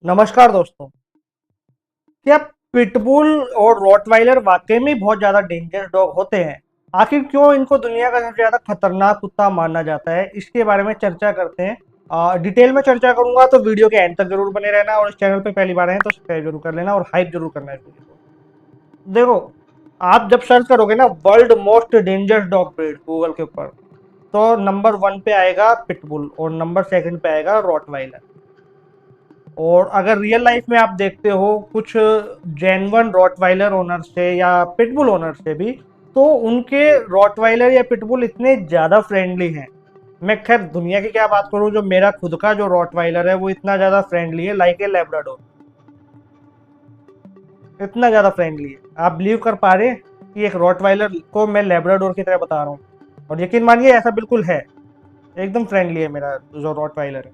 नमस्कार दोस्तों। क्या पिटबुल और रॉटवाइलर वाकई में बहुत ज्यादा डेंजरस डॉग होते हैं? आखिर क्यों इनको दुनिया का सबसे ज्यादा खतरनाक कुत्ता माना जाता है, इसके बारे में चर्चा करते हैं। डिटेल में चर्चा करूंगा तो वीडियो के एंड तक जरूर बने रहना, और इस चैनल पे पहली बार आए तो सब्सक्राइब जरूर कर लेना और हाइप जरूर करना है वीडियो को। देखो, आप जब सर्च करोगे ना world most dangerous dog breed Google के ऊपर, तो नंबर 1 पे आएगा पिटबुल और नंबर 2 पे आएगा रॉटवाइलर। और अगर रियल लाइफ में आप देखते हो कुछ जेन्युइन रॉटवाइलर ओनर से या पिटबुल ओनर से भी, तो उनके रॉटवाइलर या पिटबुल इतने ज़्यादा फ्रेंडली हैं। मैं खैर दुनिया की क्या बात करूं, जो मेरा खुद का जो रॉटवाइलर है वो इतना ज़्यादा फ्रेंडली है, लाइक ए लेब्राडोर। इतना ज़्यादा फ्रेंडली है, आप बिलीव कर पा रहे हैं कि एक रॉटवाइलर को मैं लेब्राडोर की तरह बता रहा हूँ? और यकीन मानिए ऐसा बिल्कुल है, एकदम फ्रेंडली है मेरा जो रॉटवाइलर है।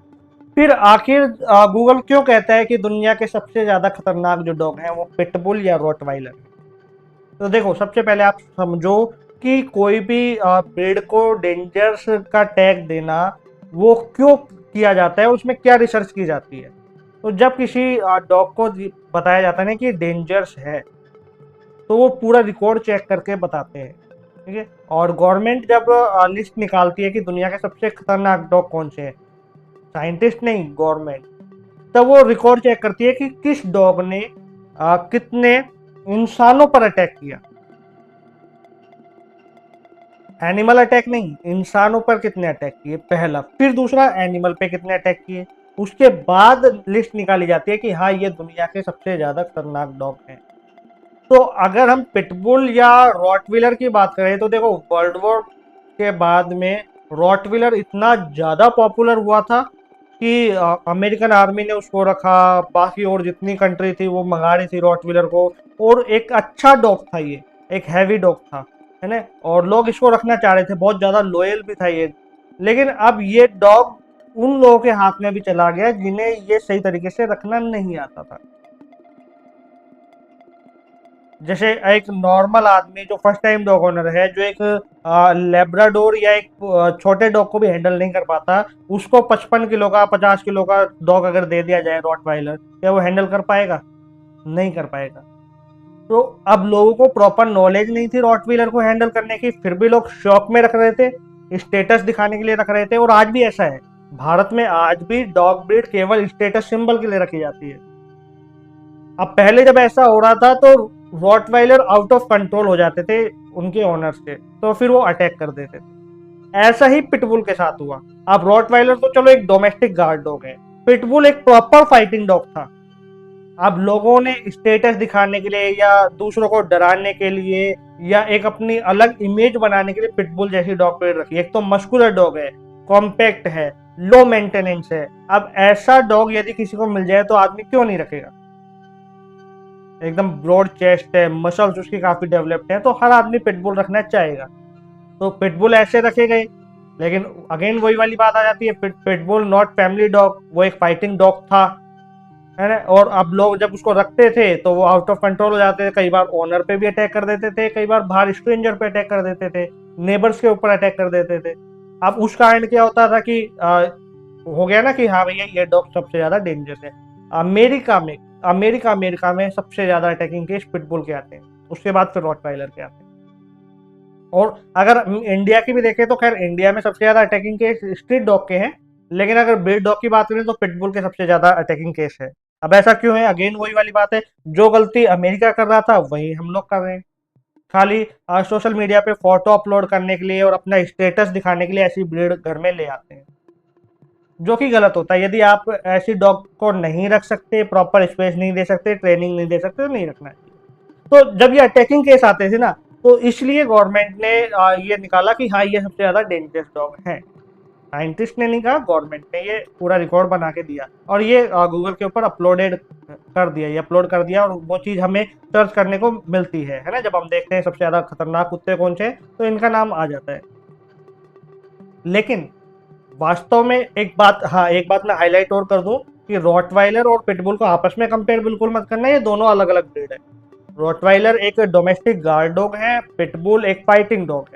फिर आखिर गूगल क्यों कहता है कि दुनिया के सबसे ज्यादा खतरनाक जो डॉग हैं वो पिटबुल या रॉटवाइलर है? तो देखो, सबसे पहले आप समझो कि कोई भी ब्रीड को डेंजर्स का टैग देना वो क्यों किया जाता है, उसमें क्या रिसर्च की जाती है। तो जब किसी डॉग को बताया जाता है ना कि डेंजर्स है, तो वो पूरा रिकॉर्ड चेक करके बताते हैं। ठीक है, और गवर्नमेंट जब लिस्ट निकालती है कि दुनिया के सबसे खतरनाक डॉग कौन से हैं, साइंटिस्ट नहीं, गवर्नमेंट, तब वो रिकॉर्ड चेक करती है कि किस डॉग ने कितने इंसानों पर अटैक किया। एनिमल अटैक नहीं, इंसानों पर कितने अटैक किए पहला, फिर दूसरा एनिमल पे कितने अटैक किए। उसके बाद लिस्ट निकाली जाती है कि हाँ ये दुनिया के सबसे ज्यादा खतरनाक डॉग हैं। तो अगर हम पिटबुल या रॉटविलर की बात करें तो देखो, वर्ल्ड वॉर के बाद में रॉटविलर इतना ज़्यादा पॉपुलर हुआ था कि अमेरिकन आर्मी ने उसको रखा, बाकी और जितनी कंट्री थी वो मंगा रही थी रॉटविलर को। और एक अच्छा डॉग था ये, एक हैवी डॉग था, है ना, और लोग इसको रखना चाह रहे थे, बहुत ज़्यादा लॉयल भी था ये। लेकिन अब ये डॉग उन लोगों के हाथ में भी चला गया जिन्हें ये सही तरीके से रखना नहीं आता था। जैसे एक नॉर्मल आदमी जो फर्स्ट टाइम डॉग ओनर है, जो एक लेब्राडोर या एक छोटे डॉग को भी हैंडल नहीं कर पाता, उसको 55 किलो का 50 किलो का डॉग अगर दे दिया जाए रॉटवाइलर, क्या वो हैंडल कर पाएगा? नहीं कर पाएगा। तो अब लोगों को प्रॉपर नॉलेज नहीं थी रॉटवाइलर को हैंडल करने की, फिर भी लोग शौक में रख रहे थे, स्टेटस दिखाने के लिए रख रहे थे। और आज भी ऐसा है, भारत में आज भी डॉग ब्रीड केवल स्टेटस सिंबल के लिए रखी जाती है। अब पहले जब ऐसा हो रहा था तो रॉटवाइलर आउट ऑफ कंट्रोल हो जाते थे उनके ओनर से, तो फिर वो अटैक कर देते थे। ऐसा ही पिटबुल के साथ हुआ। अब रॉटवाइलर तो चलो एक डोमेस्टिक गार्ड डॉग है, पिटबुल एक प्रॉपर फाइटिंग डॉग था। अब लोगों ने स्टेटस दिखाने के लिए या दूसरों को डराने के लिए या एक अपनी अलग इमेज बनाने के लिए पिटबुल जैसी डॉग ब्रीड रखी। एक तो मस्कुलर डॉग है, कॉम्पैक्ट है, लो मेंटेनेंस है। अब ऐसा डॉग यदि किसी को मिल जाए तो आदमी क्यों नहीं रखेगा? एकदम ब्रॉड चेस्ट है, मसल्स उसकी काफी डेवलप्ड है, तो हर आदमी पिटबुल रखना चाहेगा। तो पिटबुल ऐसे रखे गए। लेकिन अगेन वही वाली बात आ जाती है, पिटबुल नॉट फैमिली डॉग, वो एक फाइटिंग डॉग था, है ना। और अब लोग जब उसको रखते थे तो वो आउट ऑफ कंट्रोल हो जाते थे, कई बार ओनर पे भी अटैक कर देते थे, कई बार बाहर स्ट्रेंजर पे अटैक कर देते थे, नेबर्स के ऊपर अटैक कर देते थे। अब उस कारण क्या होता था कि हो गया ना कि हाँ भैया ये डॉग सबसे ज्यादा डेंजरस है। अमेरिका में अमेरिका में सबसे ज्यादा अटैकिंग केस पिटबुल के आते हैं, उसके बाद फिर रॉटवाइलर के आते हैं। और अगर इंडिया की भी देखें तो खैर इंडिया में सबसे ज्यादा अटैकिंग केस स्ट्रीट डॉग के हैं, लेकिन अगर ब्रीड डॉग की बात करें तो पिटबुल के सबसे ज्यादा अटैकिंग केस है। अब ऐसा क्यों है? अगेन वही वाली बात है, जो गलती अमेरिका कर रहा था वही हम लोग कर रहे हैं। खाली सोशल मीडिया पे फोटो अपलोड करने के लिए और अपना स्टेटस दिखाने के लिए ऐसी ब्रीड घर में ले आते हैं, जो कि गलत होता है। यदि आप ऐसी डॉग को नहीं रख सकते, प्रॉपर स्पेस नहीं दे सकते, ट्रेनिंग नहीं दे सकते, तो नहीं रखना चाहिए। तो जब ये अटैकिंग केस आते थे ना, तो इसलिए गवर्नमेंट ने ये निकाला कि हाँ ये सबसे ज्यादा डेंजरस डॉग है। साइंटिस्ट ने नहीं कहा, गवर्नमेंट ने ये पूरा रिकॉर्ड बना के दिया और ये गूगल के ऊपर अपलोडेड कर दिया, ये अपलोड कर दिया। और वो चीज़ हमें सर्च करने को मिलती है ना, जब हम देखते हैं सबसे ज़्यादा खतरनाक कुत्ते कौन से हैं तो इनका नाम आ जाता है। लेकिन वास्तव में एक बात, हाँ एक बात मैं हाईलाइट और कर दूं कि रॉटवाइलर और पिटबुल को आपस में कंपेयर बिल्कुल मत करना, ये दोनों अलग अलग ब्रीड है। रॉटवाइलर एक डोमेस्टिक गार्ड डॉग है, पिटबुल एक फाइटिंग डॉग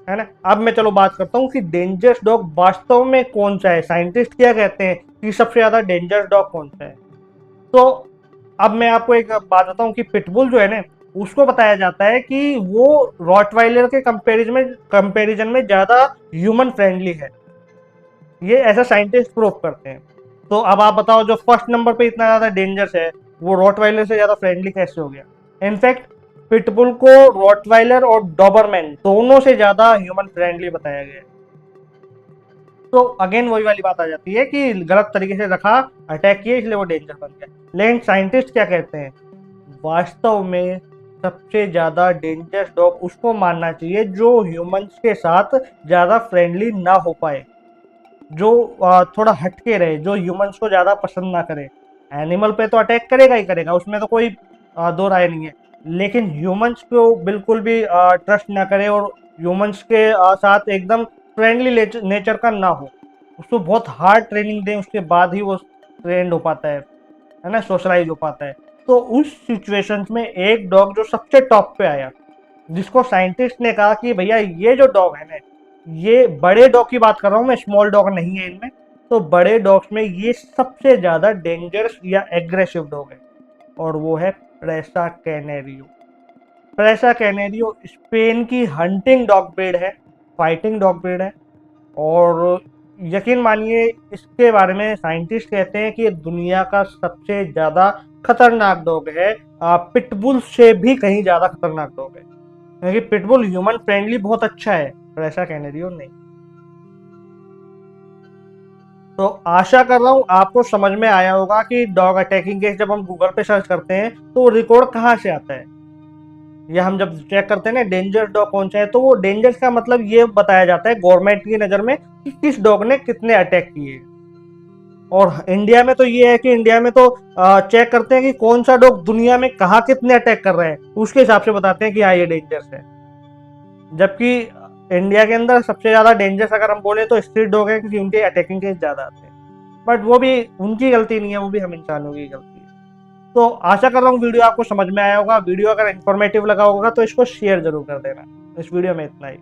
है ना। अब मैं चलो बात करता हूँ कि डेंजरस डॉग वास्तव में कौन सा है, साइंटिस्ट क्या कहते हैं कि सबसे ज्यादा डेंजरस डॉग कौन सा है। तो अब मैं आपको एक बात बताऊं कि पिटबुल जो है ना, उसको बताया जाता है कि वो रॉटवाइलर के कंपैरिजन में ज्यादा ह्यूमन फ्रेंडली है। ये ऐसा साइंटिस्ट प्रूव करते हैं। तो अब आप बताओ, जो फर्स्ट नंबर पे इतना ज्यादा डेंजरस है, वो रॉटवाइलर से ज्यादा फ्रेंडली कैसे हो गया। इनफैक्ट पिटबुल को रॉटवाइलर और डॉबरमैन दोनों से ज्यादा ह्यूमन फ्रेंडली बताया गया है। तो अगेन वही वाली बात आ जाती है कि गलत तरीके से रखा, अटैक किए, इसलिए वो डेंजर बन गया। लेकिन साइंटिस्ट क्या कहते हैं, वास्तव में सबसे ज्यादा डेंजरस डॉग उसको मानना चाहिए जो ह्यूमंस के साथ ज्यादा फ्रेंडली ना हो पाए, जो थोड़ा हटके रहे, जो ह्यूमंस को ज्यादा पसंद ना करे। एनिमल पे तो अटैक करेगा ही करेगा, उसमें तो कोई दो राय नहीं है, लेकिन ह्यूमंस को बिल्कुल भी ट्रस्ट ना करे और ह्यूमंस के साथ एकदम फ्रेंडली नेचर का ना हो। उसको बहुत हार्ड ट्रेनिंग दें, उसके बाद ही वो ट्रेंड हो पाता है ना, सोशलाइज हो पाता है। तो उस सिचुएशंस में एक डॉग जो सबसे टॉप पे आया, जिसको साइंटिस्ट ने कहा कि भैया ये जो डॉग है ना, ये बड़े डॉग की बात कर रहा हूँ मैं, स्मॉल डॉग नहीं है इनमें, तो बड़े डॉग्स में ये सबसे ज्यादा डेंजरस या एग्रेसिव डॉग है, और वो है प्रेसा कैनेरियो। प्रेसा कैनेरियो स्पेन की हंटिंग डॉग ब्रीड है, फाइटिंग डॉग ब्रीड है। और यकीन मानिए, इसके बारे में साइंटिस्ट कहते हैं कि ये दुनिया का सबसे ज्यादा खतरनाक डॉग है, पिटबुल से भी कहीं ज्यादा खतरनाक डॉग है, क्योंकि पिटबुल ह्यूमन फ्रेंडली बहुत अच्छा है, पर ऐसा कैनेरियो नहीं। तो आशा कर रहा हूँ आपको समझ में आया होगा कि डॉग अटैकिंग केस जब हम गूगल पे सर्च करते हैं तो रिकॉर्ड कहाँ से आता है, या हम जब चेक करते हैं ना डेंजर डॉग कौन सा है, तो वो डेंजर का मतलब ये बताया जाता है गवर्नमेंट की नज़र में कि किस डॉग ने कितने अटैक किए। और इंडिया में तो ये है कि इंडिया में तो चेक करते हैं कि कौन सा डॉग दुनिया में कहाँ कितने अटैक कर रहे हैं, उसके हिसाब से बताते हैं कि हाँ ये डेंजरस है। जबकि इंडिया के अंदर सबसे ज्यादा डेंजरस अगर हम बोले तो स्ट्रीट डॉग है, क्योंकि उनके अटैकिंग केस ज्यादा आते हैं। बट वो भी उनकी गलती नहीं है, वो भी हम इंसानों की गलती है। तो आशा कर रहा हूँ वीडियो आपको समझ में आया होगा। वीडियो अगर इन्फॉर्मेटिव लगा होगा तो इसको शेयर जरूर कर देना। इस वीडियो में इतना ही।